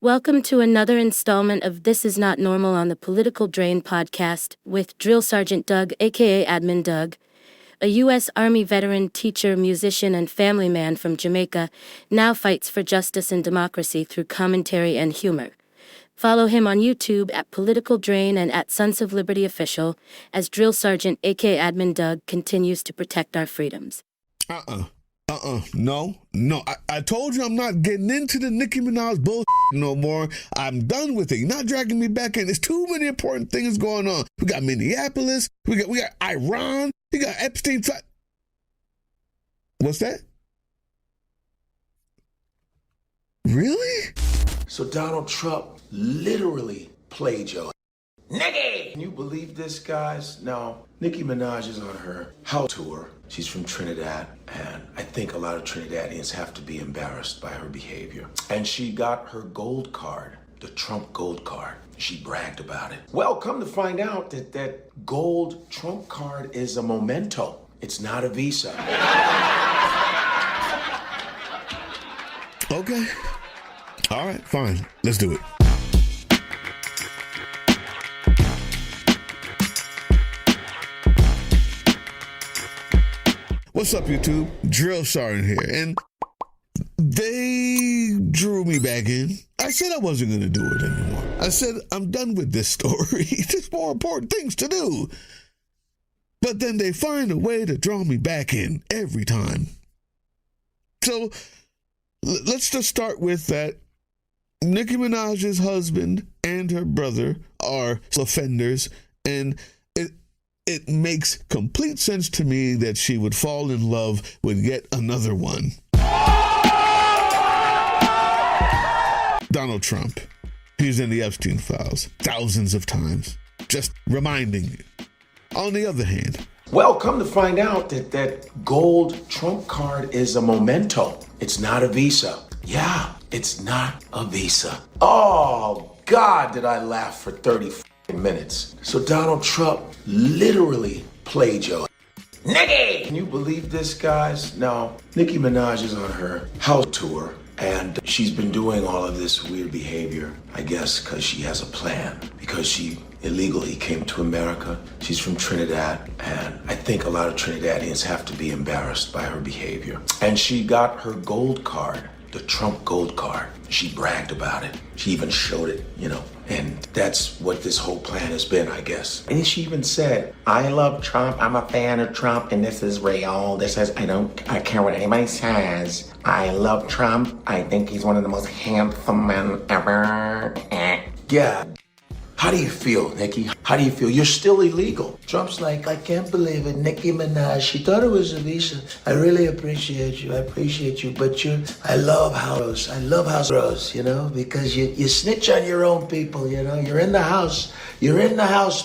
Welcome to another installment of This Is Not Normal on the Political Drain podcast with Drill Sergeant Doug, aka Admin Doug, a U.S. Army veteran, teacher, musician, and family man from Jamaica, now fights for justice and democracy through commentary and humor. Follow him on YouTube at Political Drain and at Sons of Liberty Official as Drill Sergeant, aka Admin Doug, continues to protect our freedoms. No. I told you I'm not getting into the Nicki Minaj bullshit no more. I'm done with it. You're not dragging me back in. There's too many important things going on. We got Minneapolis. We got Iran. We got Epstein. What's that? Really? So Donald Trump literally played your Nicki! Can you believe this, guys? Now, Nicki Minaj is on her house tour. She's from Trinidad, and I think a lot of Trinidadians have to be embarrassed by her behavior. And she got her gold card, the Trump gold card. She bragged about it. Well, come to find out that gold Trump card is a memento. It's not a visa. Okay. All right, fine. Let's do it. What's up, YouTube? Drill Sergeant here, and they drew me back in. I said I wasn't going to do it anymore. I said I'm done with this story. There's more important things to do. But then they find a way to draw me back in every time. So let's just start with that. Nicki Minaj's husband and her brother are offenders, and it makes complete sense to me that she would fall in love with yet another one. Donald Trump. He's in the Epstein files thousands of times. Just reminding you. On the other hand, well, come to find out that gold Trump card is a memento. It's not a visa. Yeah, it's not a visa. Oh, God, did I laugh for 30 minutes. So Donald Trump literally played your Nicki! Can you believe this, guys? Now, Nicki Minaj is on her house tour, and she's been doing all of this weird behavior, I guess, because she has a plan. Because she illegally came to America. She's from Trinidad, and I think a lot of Trinidadians have to be embarrassed by her behavior. And she got her gold card, the Trump gold card. She bragged about it. She even showed it, and that's what this whole plan has been, I guess. And she even said, I love Trump. I'm a fan of Trump, and this is real. This is, I care what anybody says. I love Trump. I think he's one of the most handsome men ever. Yeah. How do you feel, Nicki? How do you feel? You're still illegal. Trump's like, I can't believe it. Nicki Minaj, she thought it was a visa. I really appreciate you. But I love house. I love house bros, because you snitch on your own people, You're in the house.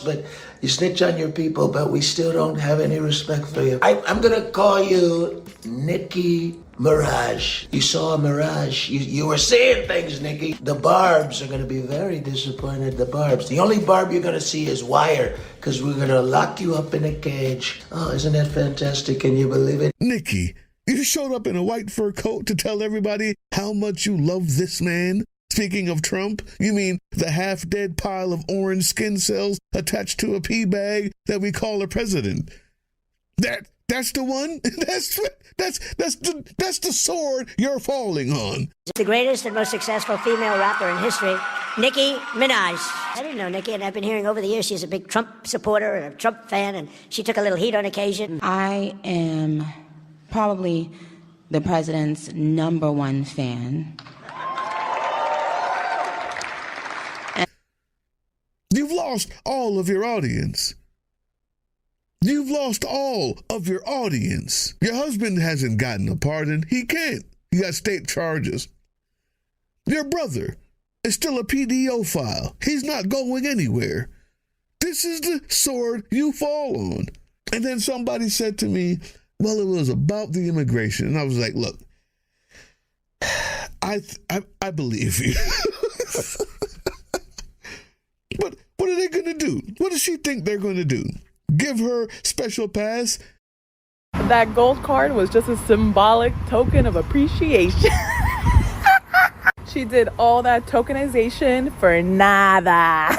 But you snitch on your people, but we still don't have any respect for you. I'm gonna call you Nicki Mirage. You saw a mirage. You were seeing things, Nicki. The Barbs are going to be very disappointed. The Barbs. The only Barb you're going to see is Wire, because we're going to lock you up in a cage. Oh, isn't that fantastic? Can you believe it? Nicki, you showed up in a white fur coat to tell everybody how much you love this man? Speaking of Trump, you mean the half-dead pile of orange skin cells attached to a pea bag that we call a president? That's the one? That's the sword you're falling on. The greatest and most successful female rapper in history, Nicki Minaj. I didn't know Nicki, and I've been hearing over the years she's a big Trump supporter and a Trump fan, and she took a little heat on occasion. I am probably the president's #1 fan. You've lost all of your audience. You've lost all of your audience. Your husband hasn't gotten a pardon. He can't. He got state charges. Your brother is still a PDO file. He's not going anywhere. This is the sword you fall on. And then somebody said to me, well, it was about the immigration. And I was like, look, I believe you. But what are they going to do? What does she think they're going to do? Give her special pass? That gold card was just a symbolic token of appreciation. She did all that tokenization for nada.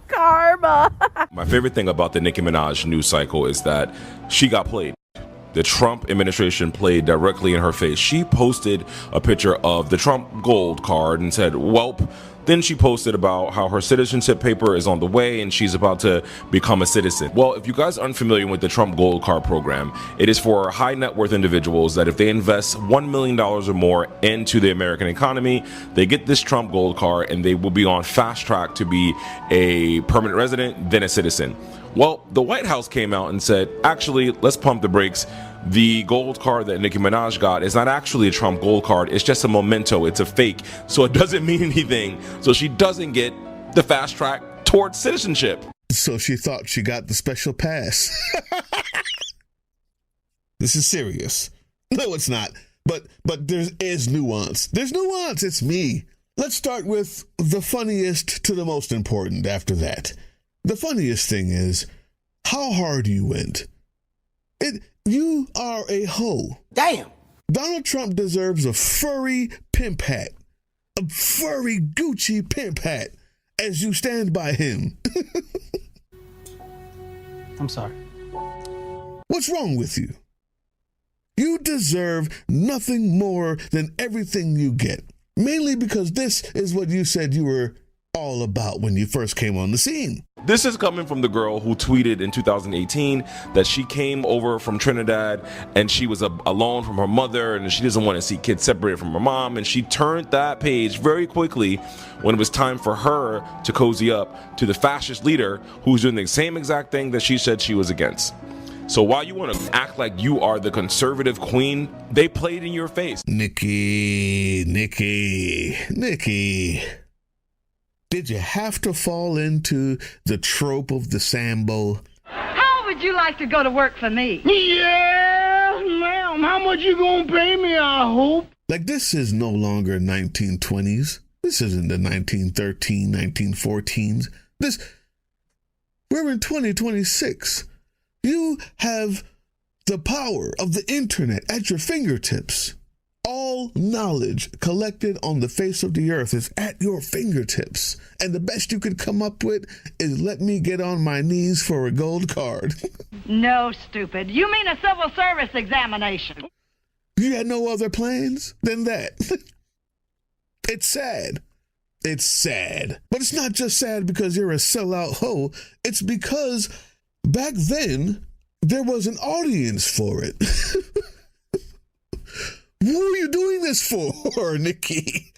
Karma. My favorite thing about the Nicki Minaj news cycle is that she got played. The Trump administration played directly in her face. She posted a picture of the Trump gold card and said, "Welp." Then she posted about how her citizenship paper is on the way and she's about to become a citizen. Well, if you guys aren't familiar with the Trump Gold Card program, it is for high net worth individuals that if they invest $1 million or more into the American economy, they get this Trump Gold Card and they will be on fast track to be a permanent resident, then a citizen. Well, the White House came out and said, actually, let's pump the brakes. The gold card that Nicki Minaj got is not actually a Trump gold card. It's just a memento. It's a fake. So it doesn't mean anything. So she doesn't get the fast track towards citizenship. So she thought she got the special pass. This is serious. No, it's not. But there is nuance. There's nuance. It's me. Let's start with the funniest to the most important after that. The funniest thing is how hard you went. You are a hoe. Damn. Donald Trump deserves a furry pimp hat. A furry Gucci pimp hat as you stand by him. I'm sorry. What's wrong with you? You deserve nothing more than everything you get. Mainly because this is what you said you were all about when you first came on the scene. This is coming from the girl who tweeted in 2018 that she came over from Trinidad and she was alone from her mother and she doesn't want to see kids separated from her mom, and she turned that page very quickly when it was time for her to cozy up to the fascist leader who's doing the same exact thing that she said she was against. So while you want to act like you are the conservative queen, they played in your face. Nicki. Did you have to fall into the trope of the Sambo? How would you like to go to work for me? Yeah, ma'am. How much you gonna pay me, I hope? Like, this is no longer 1920s. This isn't the 1913, 1914s. We're in 2026. You have the power of the internet at your fingertips. All knowledge collected on the face of the earth is at your fingertips. And the best you could come up with is let me get on my knees for a gold card. No, stupid. You mean a civil service examination. You had no other plans than that. It's sad. It's sad. But it's not just sad because you're a sellout hoe. It's because back then, there was an audience for it. Who are you doing this for, Nicki?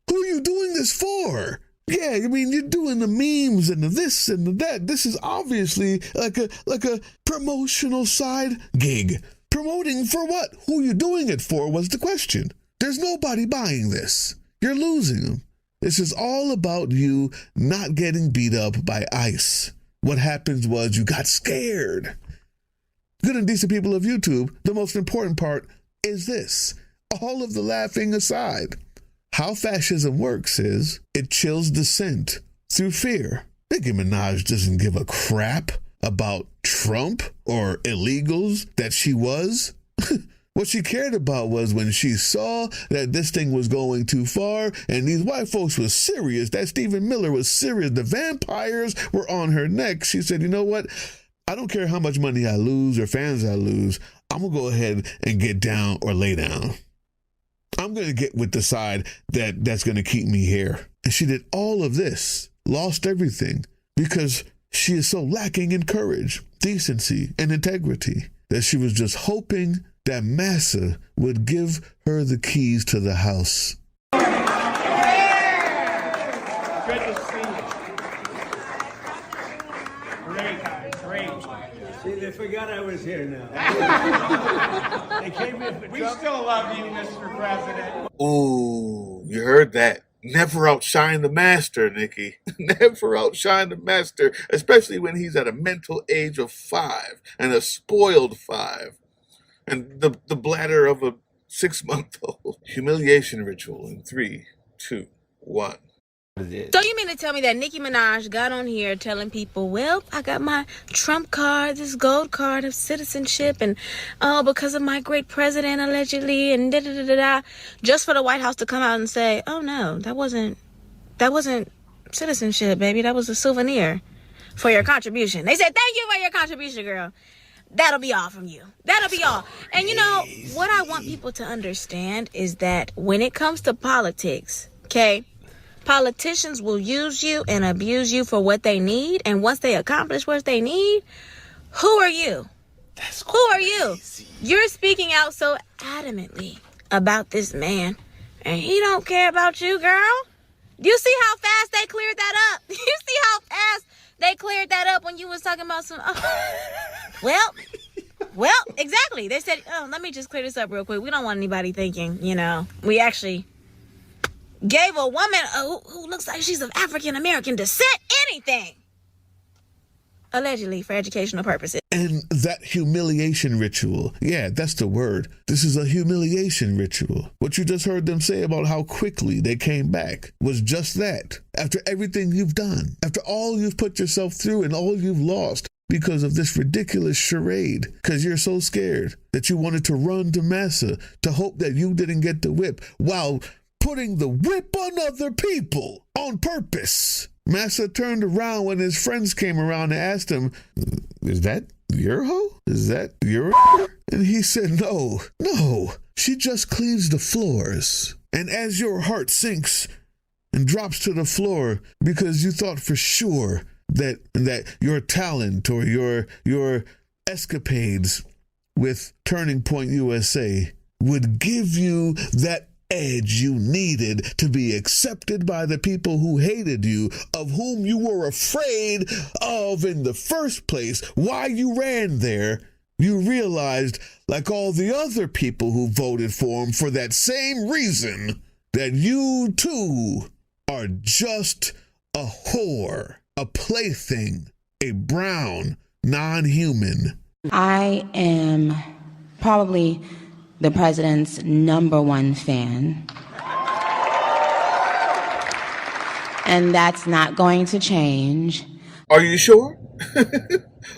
Who are you doing this for? Yeah, I mean, you're doing the memes and the this and the that. This is obviously like a promotional side gig. Promoting for what? Who are you doing it for was the question. There's nobody buying this. You're losing them. This is all about you not getting beat up by ICE. What happened was you got scared. Good and decent people of YouTube, the most important part is this. All of the laughing aside, how fascism works is it chills dissent through fear. Nicki Minaj doesn't give a crap about Trump or illegals that she was. What she cared about was when she saw that this thing was going too far and these white folks were serious, that Stephen Miller was serious, the vampires were on her neck. She said, you know what? I don't care how much money I lose or fans I lose. I'm going to go ahead and get down or lay down. I'm going to get with the side that's going to keep me here. And she did all of this, lost everything, because she is so lacking in courage, decency, and integrity that she was just hoping that Massa would give her the keys to the house. Good to see you. Great. See, they forgot I was here now. They came in for We still love you, Mr. President. Ooh, you heard that. Never outshine the master, Nicki. Never outshine the master, especially when he's at a mental age of 5 and a spoiled 5. And the bladder of a 6-month-old. Humiliation ritual in 3, 2, 1. So you mean to tell me that Nicki Minaj got on here telling people, well, I got my Trump card, this gold card of citizenship, and because of my great president, allegedly, and da-da-da-da-da, just for the White House to come out and say, oh no, that wasn't citizenship, baby, that was a souvenir for your contribution. They said, thank you for your contribution, girl. That'll be all from you. That'll be all. And you know, what I want people to understand is that when it comes to politics, okay, politicians will use you and abuse you for what they need. And once they accomplish what they need, who are you? Who are you? You're speaking out so adamantly about this man, and he don't care about you, girl. You see how fast they cleared that up? You see how fast they cleared that up when you was talking about some... Well, exactly. They said, oh, let me just clear this up real quick. We don't want anybody thinking, we actually... gave a woman who looks like she's of African-American descent anything. Allegedly, for educational purposes. And that humiliation ritual, yeah, that's the word. This is a humiliation ritual. What you just heard them say about how quickly they came back was just that. After everything you've done, after all you've put yourself through and all you've lost because of this ridiculous charade, because you're so scared that you wanted to run to Massa to hope that you didn't get the whip while putting the whip on other people on purpose. Massa turned around when his friends came around and asked him, is that your hoe? Is that your hoe? And he said, no, she just cleans the floors. And as your heart sinks and drops to the floor because you thought for sure that your talent or your escapades with Turning Point USA would give you that edge you needed to be accepted by the people who hated you, of whom you were afraid of in the first place, why you ran there, you realized, like all the other people who voted for him for that same reason, that you too are just a whore, a plaything, a brown non-human. I am probably the president's #1 fan. And that's not going to change. Are you sure?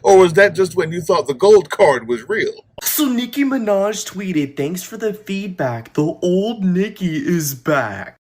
Or was that just when you thought the gold card was real? So Nicki Minaj tweeted, thanks for the feedback. The old Nicki is back.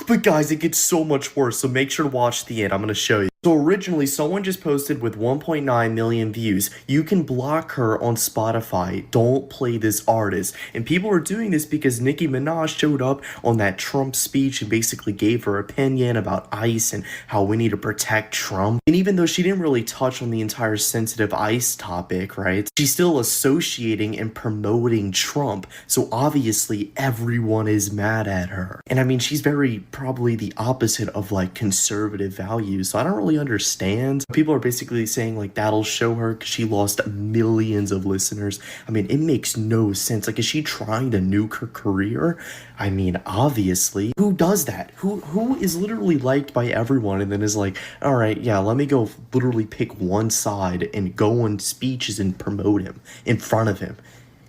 But guys, it gets so much worse, so make sure to watch the end. I'm going to show you. So originally, someone just posted with 1.9 million views, you can block her on Spotify. Don't play this artist. And people are doing this because Nicki Minaj showed up on that Trump speech and basically gave her opinion about ICE and how we need to protect Trump. And even though she didn't really touch on the entire sensitive ICE topic, right, she's still associating and promoting Trump. So obviously everyone is mad at her. And I mean, she's probably the opposite of like conservative values. So I don't really understand. People are basically saying like that'll show her because she lost millions of listeners. I mean, it makes no sense. Like, is she trying to nuke her career? I mean, obviously. Who does that? Who is literally liked by everyone and then is like, all right, yeah, let me go literally pick one side and go on speeches and promote him in front of him?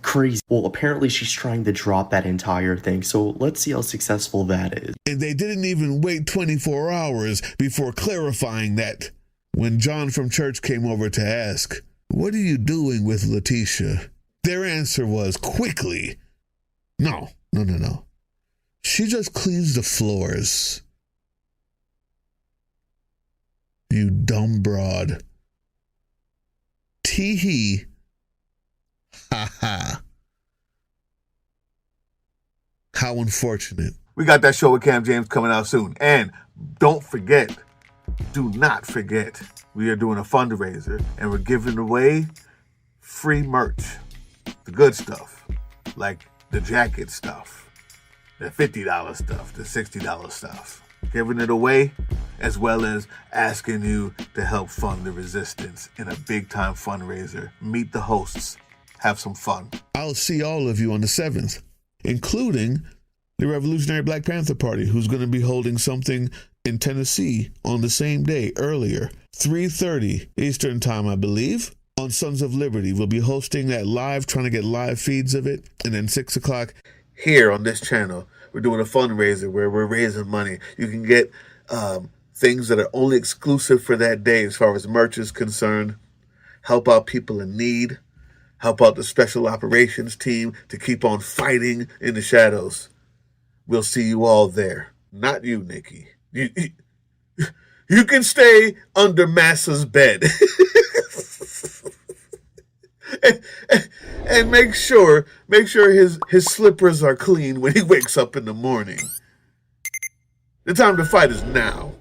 Crazy. Well, apparently she's trying to drop that entire thing, so let's see how successful that is. And they didn't even wait 24 hours before clarifying that. When John from church came over to ask, what are you doing with Letitia? Their answer was quickly, no. She just cleans the floors. You dumb broad. Tee-hee. Ha ha. How unfortunate. We got that show with Cam James coming out soon. And do not forget, we are doing a fundraiser and we're giving away free merch. The good stuff, like the jacket stuff, the $50 stuff, the $60 stuff. Giving it away, as well as asking you to help fund the resistance in a big-time fundraiser. Meet the hosts. Have some fun. I'll see all of you on the 7th, including the Revolutionary Black Panther Party, who's going to be holding something in Tennessee on the same day earlier, 3:30 Eastern time, I believe, on Sons of Liberty. We'll be hosting that live, trying to get live feeds of it, and then 6 o'clock here on this channel. We're doing a fundraiser where we're raising money. You can get things that are only exclusive for that day as far as merch is concerned. Help out people in need. Help out the special operations team to keep on fighting in the shadows. We'll see you all there. Not you, Nicki. You can stay under Massa's bed. and make sure his slippers are clean when he wakes up in the morning. The time to fight is now.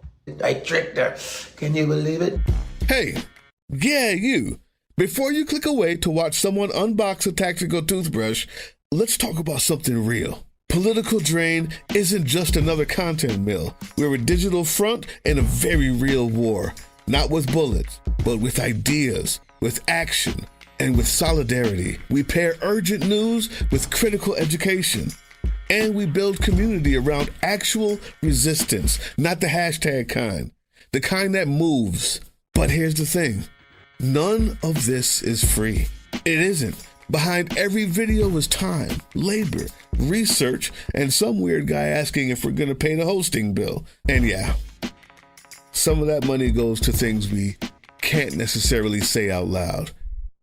I tricked her. Can you believe it? Hey, yeah, you. Before you click away to watch someone unbox a tactical toothbrush, let's talk about something real. Political Drain isn't just another content mill. We're a digital front in a very real war. Not with bullets, but with ideas, with action, and with solidarity. We pair urgent news with critical education. And we build community around actual resistance, not the hashtag kind. The kind that moves. But here's the thing. None of this is free. It isn't. Behind every video is time, labor, research, and some weird guy asking if we're going to pay the hosting bill. And yeah, some of that money goes to things we can't necessarily say out loud.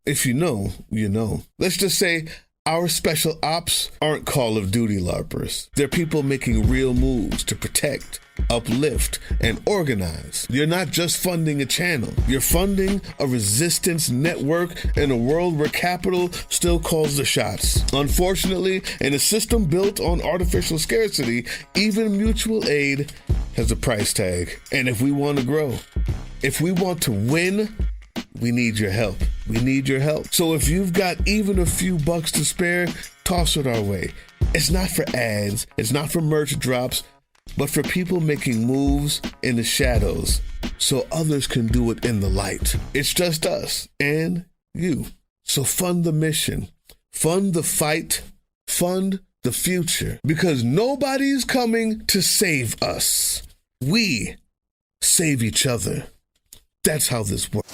If you know, you know. Let's just say our special ops aren't Call of Duty LARPers. They're people making real moves to protect, uplift, and organize. You're not just funding a channel. You're funding a resistance network in a world where capital still calls the shots. Unfortunately, in a system built on artificial scarcity, even mutual aid has a price tag. And if we want to grow, if we want to win, we need your help. We need your help. So if you've got even a few bucks to spare, toss it our way. It's not for ads. It's not for merch drops, but for people making moves in the shadows so others can do it in the light. It's just us and you. So fund the mission, fund the fight, fund the future, because nobody's coming to save us. We save each other. That's how this works.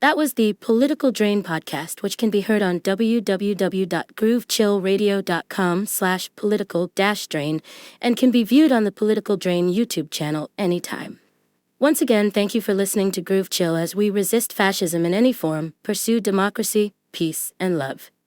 That was the Political Drain podcast, which can be heard on www.groovechillradio.com/political-drain and can be viewed on the Political Drain YouTube channel anytime. Once again, thank you for listening to Groove Chill as we resist fascism in any form, pursue democracy, peace, and love.